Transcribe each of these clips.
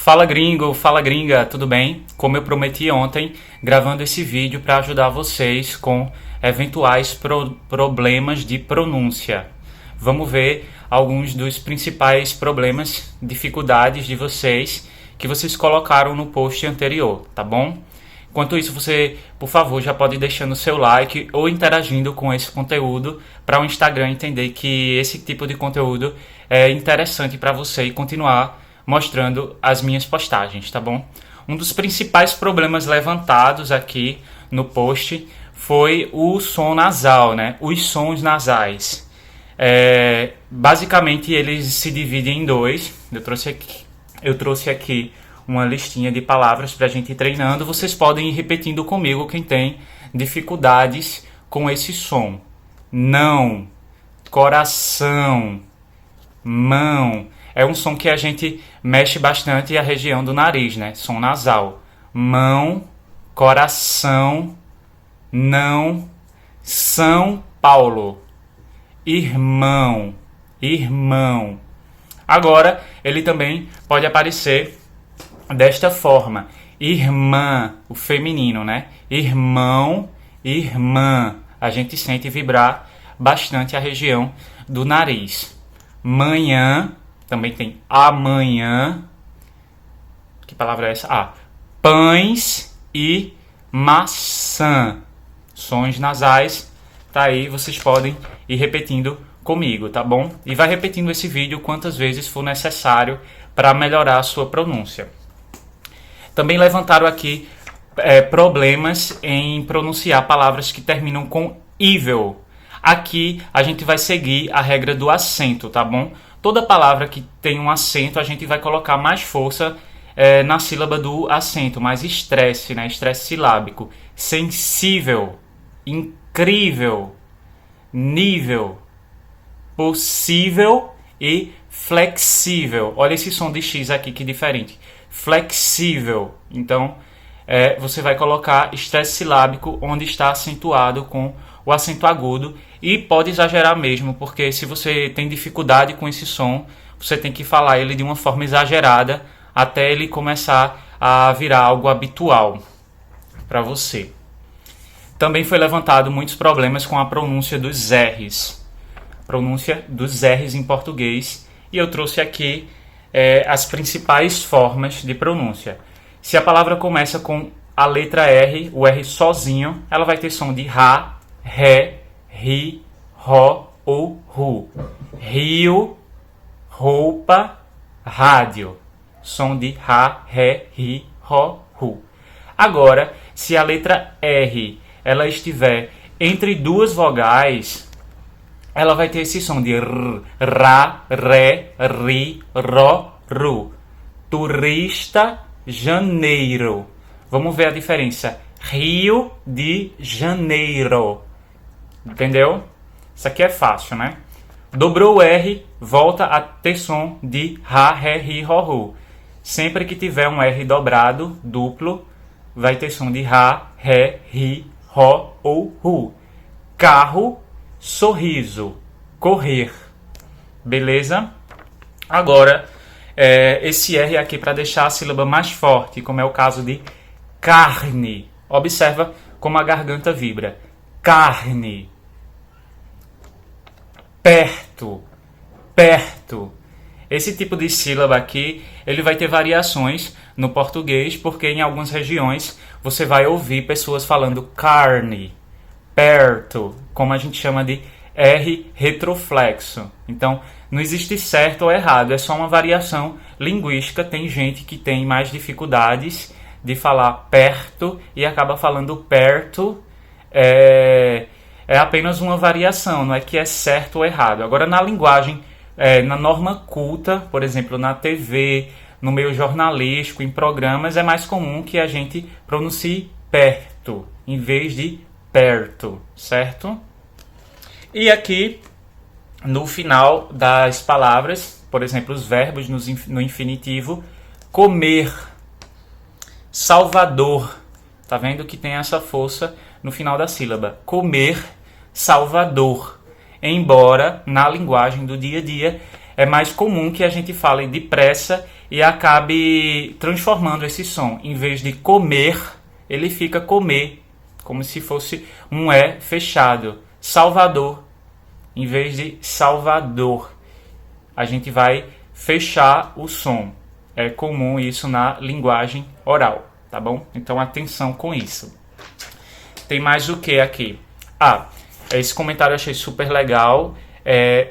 Fala gringo, fala gringa, tudo bem? Como eu prometi ontem, gravando esse vídeo para ajudar vocês com eventuais problemas de pronúncia. Vamos ver alguns dos principais problemas, dificuldades de vocês que vocês colocaram no post anterior, tá bom? Enquanto isso, você, por favor, já pode ir deixando o seu like ou interagindo com esse conteúdo para o Instagram entender que esse tipo de conteúdo é interessante para você e continuar mostrando as minhas postagens, tá bom? Um dos principais problemas levantados aqui no post foi o som nasal, né? Os sons nasais. Basicamente, eles se dividem em dois. Eu trouxe aqui uma listinha de palavras para a gente ir treinando. Vocês podem ir repetindo comigo quem tem dificuldades com esse som. Não, coração, mão. É um som que a gente mexe bastante a região do nariz, né? Som nasal. Mão, coração, não, São Paulo. Irmão, irmão. Agora, ele também pode aparecer desta forma. Irmã, o feminino, né? Irmão, irmã. A gente sente vibrar bastante a região do nariz. Manhã, também tem amanhã. Que palavra é essa? Pães e maçã. Sons nasais. Tá aí, vocês podem ir repetindo comigo, tá bom? E vai repetindo esse vídeo quantas vezes for necessário para melhorar a sua pronúncia. Também levantaram aqui problemas em pronunciar palavras que terminam com evil. Aqui a gente vai seguir a regra do acento, tá bom? Toda palavra que tem um acento, a gente vai colocar mais força na sílaba do acento, mais estresse, né? Estresse silábico. Sensível, incrível, nível, possível e flexível. Olha esse som de X aqui, que diferente. Flexível. Então, você vai colocar estresse silábico onde está acentuado com o acento agudo. E pode exagerar mesmo, porque se você tem dificuldade com esse som, você tem que falar ele de uma forma exagerada até ele começar a virar algo habitual para você. Também foi levantado muitos problemas com a pronúncia dos R's. Pronúncia dos R's em português. E eu trouxe aqui as principais formas de pronúncia. Se a palavra começa com a letra R, o R sozinho, ela vai ter som de Rá, Ré, Ri, Ró ou Ru. Rio, roupa, rádio. Som de Rá, Ré, Ri, Ró, Ru. Agora, se a letra R ela estiver entre duas vogais, ela vai ter esse som de R, Rá, Ré, Ri, Ró, Ru. Turista, janeiro. Vamos ver a diferença. Rio de Janeiro. Entendeu? Isso aqui é fácil, né? Dobrou o R, volta a ter som de Rá, Ré, Ri, Ró, Ru. Sempre que tiver um R dobrado, duplo, vai ter som de Rá, Ré, Ri, Ró ou Ru. Carro, sorriso, correr. Beleza? Agora, esse R aqui para deixar a sílaba mais forte, como é o caso de carne. Observa como a garganta vibra. Carne. Perto, perto. Esse tipo de sílaba aqui, ele vai ter variações no português, porque em algumas regiões você vai ouvir pessoas falando carne, perto, como a gente chama de R retroflexo. Então, não existe certo ou errado, é só uma variação linguística. Tem gente que tem mais dificuldades de falar perto e acaba falando perto. É apenas uma variação, não é que é certo ou errado. Agora, na linguagem, na norma culta, por exemplo, na TV, no meio jornalístico, em programas, é mais comum que a gente pronuncie perto, em vez de perto, certo? E aqui, no final das palavras, por exemplo, os verbos no infinitivo, comer, Salvador. Tá vendo que tem essa força no final da sílaba. Comer, Salvador. Embora, na linguagem do dia a dia, é mais comum que a gente fale depressa e acabe transformando esse som. Em vez de comer, ele fica comer, como se fosse um E fechado. Salvador, em vez de Salvador, a gente vai fechar o som. É comum isso na linguagem oral, tá bom? Então atenção com isso. Tem mais o que aqui? Esse comentário eu achei super legal,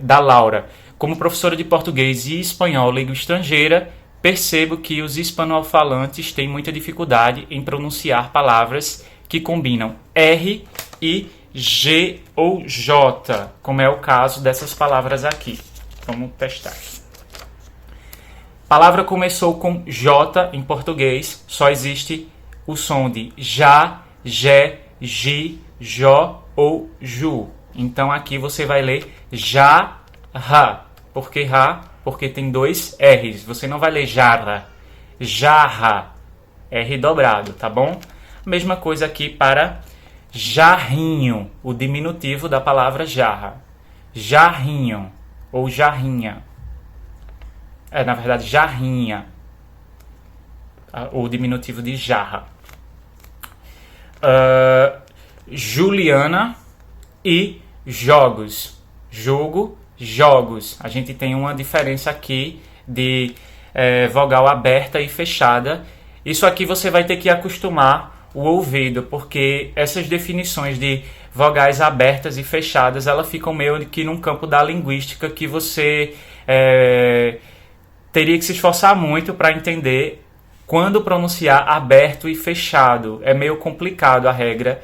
da Laura. Como professora de português e espanhol língua estrangeira, percebo que os hispanofalantes têm muita dificuldade em pronunciar palavras que combinam R e G ou J, como é o caso dessas palavras aqui. Vamos testar. Palavra começou com J em português, só existe o som de já, Gé, Gi, Jó ou Ju. Então aqui você vai ler jarra. Por que ra? Porque tem dois R's. Você não vai ler jarra. Jarra. R dobrado, tá bom? Mesma coisa aqui para jarrinho, o diminutivo da palavra jarra. Jarrinho ou jarrinha. Na verdade, jarrinha. O diminutivo de jarra. Juliana e jogos. Jogo, jogos. A gente tem uma diferença aqui de vogal aberta e fechada. Isso aqui você vai ter que acostumar o ouvido, porque essas definições de vogais abertas e fechadas, elas ficam meio que num campo da linguística que você teria que se esforçar muito para entender quando pronunciar aberto e fechado. É meio complicado a regra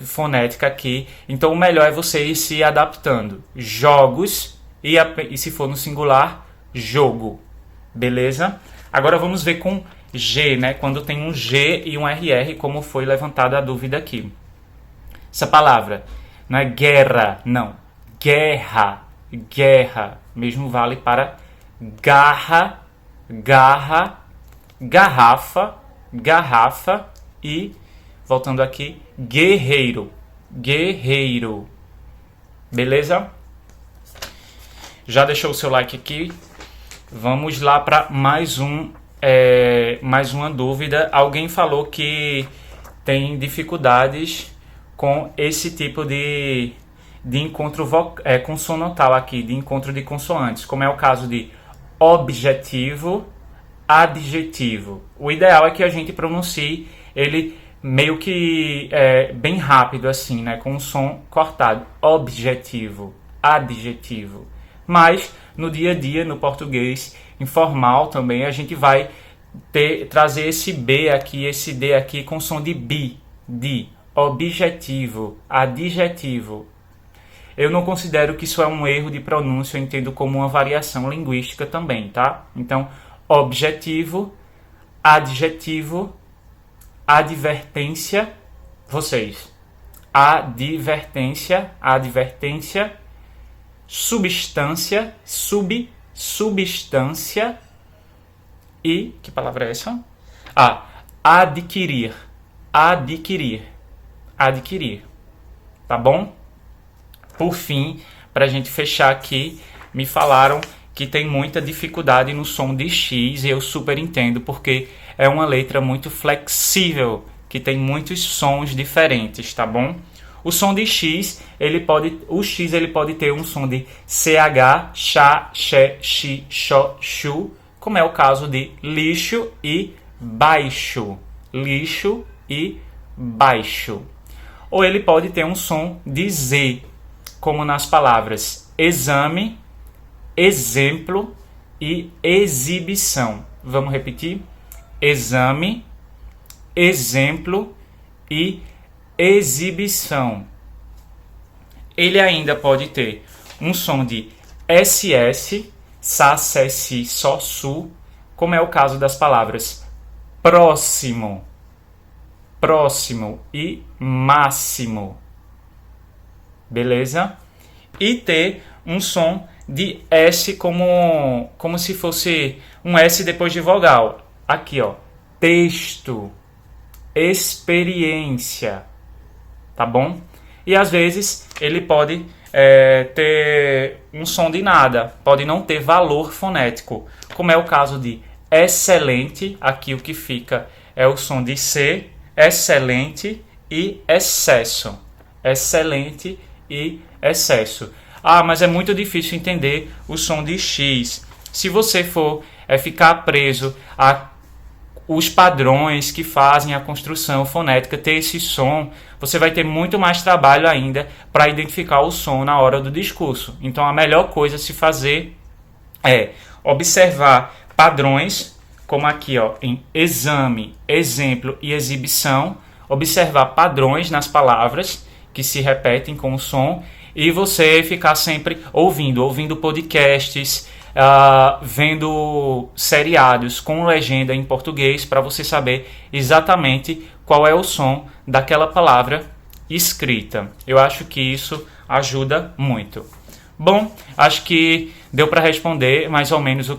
fonética aqui. Então o melhor é você ir se adaptando. Jogos e se for no singular, jogo. Beleza? Agora vamos ver com G, né? Quando tem um G e um RR, como foi levantada a dúvida aqui. Essa palavra não é guerra, não. Guerra, guerra. Mesmo vale para garra, garra, garrafa, garrafa e, voltando aqui, guerreiro, guerreiro. Beleza? Já deixou o seu like aqui? Vamos lá para mais uma dúvida. Alguém falou que tem dificuldades com esse tipo de encontro consonantal aqui, de encontro de consoantes, como é o caso de objetivo, adjetivo. O ideal é que a gente pronuncie ele meio que bem rápido assim, né, com um som cortado. Objetivo, adjetivo. Mas no dia a dia, no português informal também, a gente vai trazer esse B aqui, esse D aqui com som de bi, de objetivo, adjetivo. Eu não considero que isso é um erro de pronúncia, eu entendo como uma variação linguística também, tá? Então, objetivo, adjetivo, advertência, vocês. Advertência, advertência, substância, substância e... que palavra é essa? Adquirir, adquirir, adquirir. Tá bom? Por fim, para a gente fechar aqui, me falaram que tem muita dificuldade no som de X, e eu super entendo, porque é uma letra muito flexível, que tem muitos sons diferentes, tá bom? O som de X, o X ele pode ter um som de CH, chá, xé, xi, xó, chu, como é o caso de lixo e baixo. Lixo e baixo. Ou ele pode ter um som de Z, como nas palavras exame, exemplo e exibição. Vamos repetir? Exame, exemplo e exibição. Ele ainda pode ter um som de SS, sa, sé, si, só, su, como é o caso das palavras próximo, próximo e máximo. Beleza? E ter um som de S como se fosse um S depois de vogal. Aqui, ó. Texto, experiência. Tá bom? E às vezes ele pode ter um som de nada. Pode não ter valor fonético. Como é o caso de excelente, aqui o que fica é o som de C, excelente e excesso. Excelente e excesso. Ah, mas é muito difícil entender o som de X. Se você for ficar preso a os padrões que fazem a construção fonética ter esse som, você vai ter muito mais trabalho ainda para identificar o som na hora do discurso. Então a melhor coisa a se fazer é observar padrões, como aqui em exame, exemplo e exibição, observar padrões nas palavras que se repetem com o som e você ficar sempre ouvindo podcasts, vendo seriados com legenda em português para você saber exatamente qual é o som daquela palavra escrita. Eu acho que isso ajuda muito. Bom, acho que deu para responder mais ou menos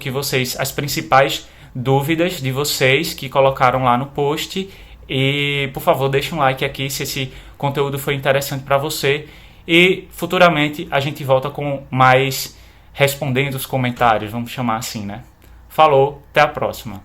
as principais dúvidas de vocês que colocaram lá no post. E, por favor, deixe um like aqui se esse conteúdo foi interessante para você. E, futuramente, a gente volta com mais respondendo os comentários, vamos chamar assim, né? Falou, até a próxima.